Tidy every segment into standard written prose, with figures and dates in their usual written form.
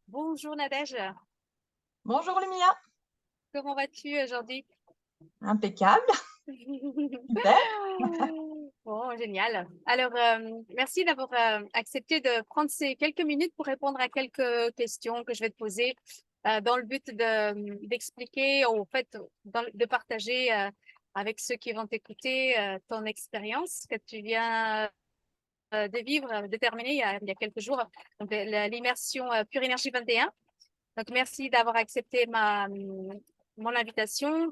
Bonjour Nadège, Bonjour Lumia, comment vas-tu aujourd'hui? impeccable, super. Bon, génial. Alors, merci d'avoir accepté de prendre ces quelques minutes pour répondre à quelques questions que je vais te poser dans le but d'expliquer, en fait, de partager avec ceux qui vont t'écouter ton expérience que tu viens de vivre, de terminer il y a quelques jours, donc l'immersion Pure Énergie 21. Donc, merci d'avoir accepté mon invitation.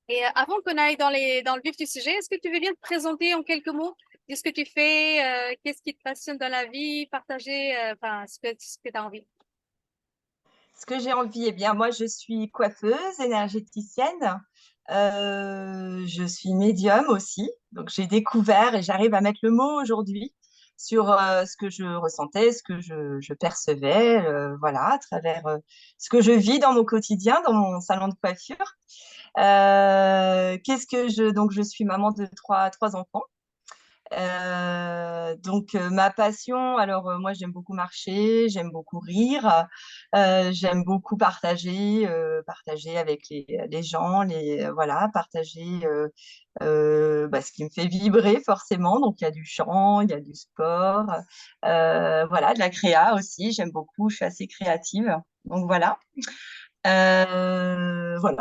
Et avant qu'on aille dans le vif du sujet, est-ce que tu veux bien te présenter en quelques mots, dire ce que tu fais, qu'est-ce qui te passionne dans la vie, partager enfin, ce que tu as envie? Ce que j'ai envie, eh bien, moi, je suis coiffeuse, énergéticienne. Je suis médium aussi. Donc, j'ai découvert et j'arrive à mettre le mot aujourd'hui sur ce que je ressentais, ce que je percevais, voilà, à travers ce que je vis dans mon quotidien, dans mon salon de coiffure. Donc, je suis maman de trois enfants. Ma passion, alors moi j'aime beaucoup marcher, j'aime beaucoup rire, j'aime beaucoup partager avec les gens, voilà, partager ce qui me fait vibrer forcément. Donc il y a du chant, il y a du sport, voilà, de la créa aussi, j'aime beaucoup, je suis assez créative. Donc voilà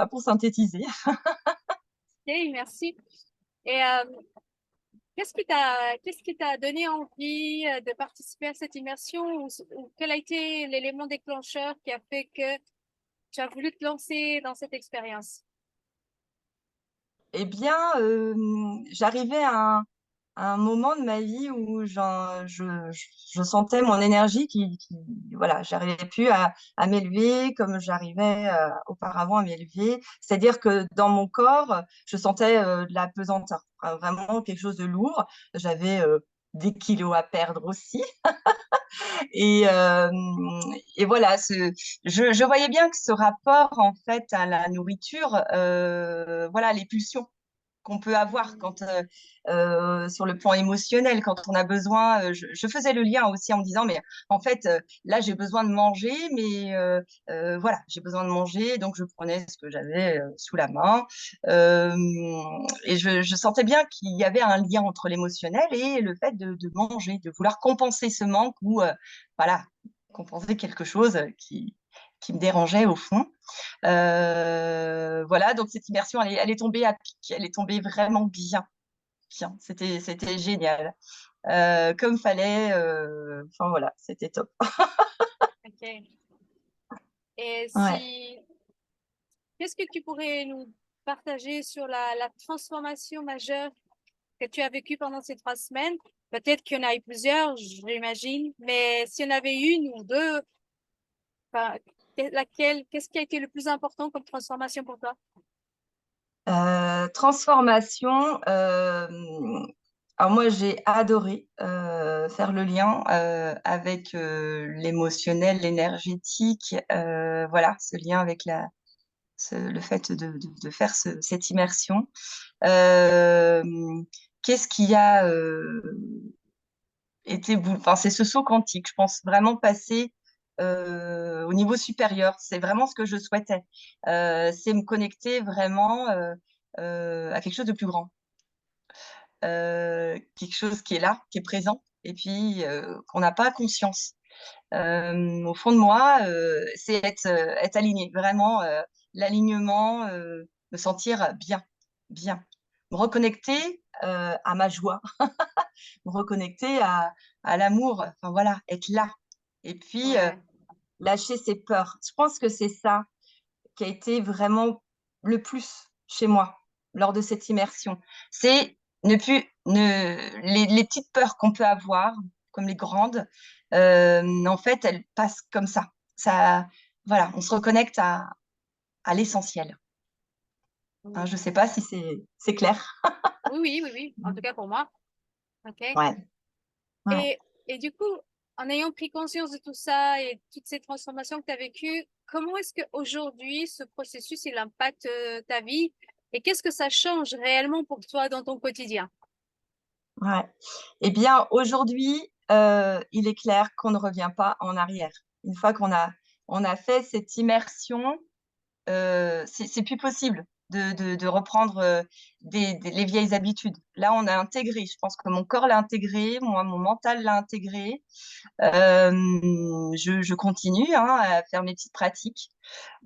pour synthétiser. Ok, merci. Et qu'est-ce qui t'a donné envie de participer à cette immersion ou quel a été l'élément déclencheur qui a fait que tu as voulu te lancer dans cette expérience? Eh bien, j'arrivais à un moment de ma vie où je sentais mon énergie voilà, j'arrivais plus à m'élever comme j'arrivais auparavant à m'élever. C'est-à-dire que dans mon corps, je sentais de la pesanteur, vraiment quelque chose de lourd. J'avais des kilos à perdre aussi. Et, euh, et voilà, je voyais bien que ce rapport en fait à la nourriture, voilà, les pulsions qu'on peut avoir sur le plan émotionnel, quand on a besoin. Je faisais le lien aussi en me disant, mais en fait, là, j'ai besoin de manger, mais voilà, j'ai besoin de manger, donc je prenais ce que j'avais sous la main. Euh, et je sentais bien qu'il y avait un lien entre l'émotionnel et le fait de manger, de vouloir compenser ce manque ou, voilà, compenser quelque chose qui me dérangeait au fond. Voilà, donc cette immersion, elle est tombée à pic, elle est tombée vraiment bien, bien. C'était génial. Comme fallait, enfin voilà, c'était top. Ok. Et Ouais. si qu'est-ce que tu pourrais nous partager sur la transformation majeure que tu as vécue pendant ces 3 semaines? Peut-être qu'il y en a eu plusieurs, j'imagine, mais s'il y en avait une ou deux, enfin, qu'est-ce qui a été le plus important comme transformation pour toi? Transformation. Alors moi, j'ai adoré faire le lien avec l'émotionnel, l'énergétique. Voilà, ce lien avec le fait de faire cette immersion. Euh, Qu'est-ce qui a enfin, c'est ce saut quantique. Je pense vraiment passer au niveau supérieur. C'est vraiment ce que je souhaitais. C'est me connecter vraiment à quelque chose de plus grand. Quelque chose qui est là, qui est présent, et puis qu'on n'a pas conscience. Au fond de moi, c'est être aligné, vraiment l'alignement, me sentir bien, bien, me reconnecter à ma joie, me reconnecter à l'amour, enfin voilà, être là. Et puis Ouais, lâcher ses peurs. Je pense que c'est ça qui a été vraiment le plus chez moi lors de cette immersion. C'est ne plus les petites peurs qu'on peut avoir, comme les grandes, en fait, elles passent comme ça. Ça, voilà, on se reconnecte à l'essentiel. Hein, je ne sais pas si c'est clair. oui, oui, oui, oui, en tout cas pour moi. OK. Ouais, ouais. Et du coup, en ayant pris conscience de tout ça et toutes ces transformations que tu as vécues, comment est-ce qu'aujourd'hui, ce processus, il impacte ta vie et qu'est-ce que ça change réellement pour toi dans ton quotidien? Ouais. Eh bien, aujourd'hui, il est clair qu'on ne revient pas en arrière. Une fois on a fait cette immersion, c'est plus possible de reprendre les vieilles habitudes. Là, on a intégré. Je pense que mon corps l'a intégré, moi, mon mental l'a intégré. Je continue hein, à faire mes petites pratiques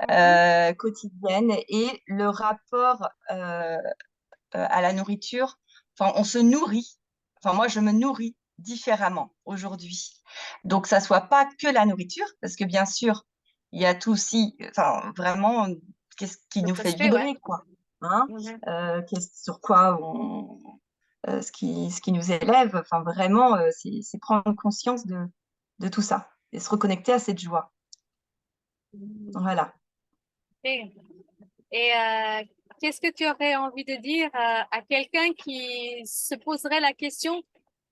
Mhm. quotidiennes et le rapport à la nourriture. Enfin, on se nourrit. Enfin, moi, je me nourris différemment aujourd'hui. Donc, ça soit pas que la nourriture, parce que bien sûr, il y a tout aussi, enfin, vraiment, qu'est-ce qui nous D'autres fait aspects, ouais. vibrer, quoi. Hein Mhm. sur quoi ce qui nous élève. Enfin, vraiment, c'est prendre conscience de tout ça et se reconnecter à cette joie. Mhm. Voilà. Et, et, qu'est-ce que tu aurais envie de dire à quelqu'un qui se poserait la question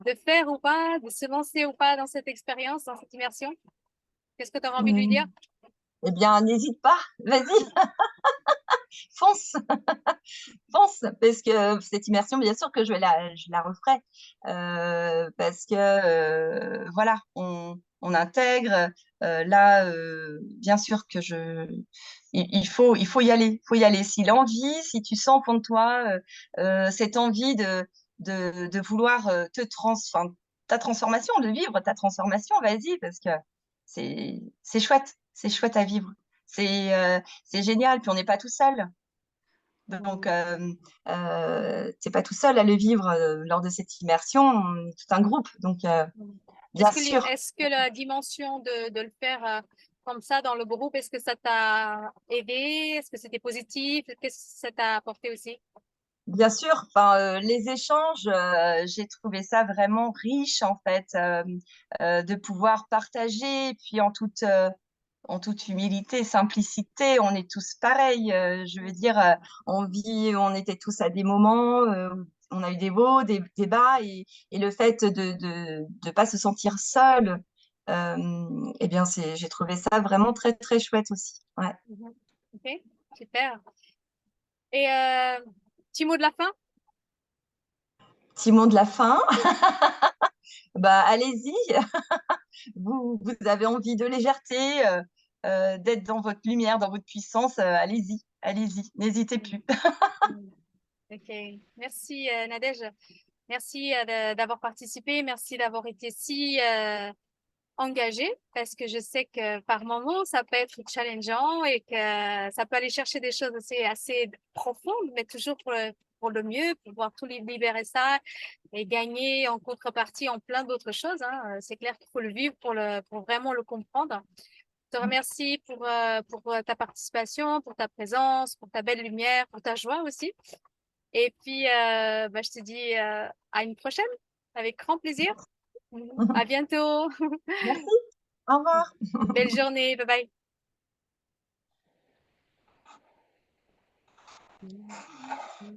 de faire ou pas, de se lancer ou pas dans cette expérience, dans cette immersion? Qu'est-ce que tu aurais envie de lui dire? Eh bien, n'hésite pas, vas-y, fonce. Pense, parce que cette immersion, bien sûr que je la referai, parce que voilà, on intègre. Là, bien sûr que il faut y aller, il faut y aller. Si l'envie, si tu sens au fond de toi cette envie de vouloir enfin, ta transformation, de vivre ta transformation, vas-y, parce que c'est chouette à vivre. C'est génial, puis on n'est pas tout seul. Donc, Mhm. t'es pas tout seul à le vivre lors de cette immersion, on est tout un groupe. Donc, bien sûr, Est-ce que la dimension de le faire comme ça dans le groupe, est-ce que ça t'a aidé? Est-ce que c'était positif? Qu'est-ce que ça t'a apporté aussi? bien sûr. Enfin, les échanges, j'ai trouvé ça vraiment riche en fait, de pouvoir partager, puis en toute humilité, simplicité, on est tous pareils. Je veux dire, on était tous à des moments, on a eu des hauts, des bas, et le fait de pas se sentir seul, eh bien, j'ai trouvé ça vraiment très, très chouette aussi. Ouais. Mhm. Ok, super. Et petit mot de la fin? Petit mot de la fin, bah, allez-y, vous avez envie de légèreté, d'être dans votre lumière, dans votre puissance, allez-y, allez-y, n'hésitez plus. Mhm. Ok, merci Nadège. Merci d'avoir participé. Merci d'avoir été si engagée parce que je sais que par moments, ça peut être challengeant et que ça peut aller chercher des choses assez profondes, mais toujours pour le mieux, pour pouvoir tout libérer ça et gagner en contrepartie en plein d'autres choses. Hein. C'est clair qu'il faut le vivre pour vraiment le comprendre. Je te remercie pour ta participation, pour ta présence, pour ta belle lumière, pour ta joie aussi. Et puis, bah, je te dis à une prochaine, avec grand plaisir. À bientôt. Merci, au revoir. Belle journée. Bye bye.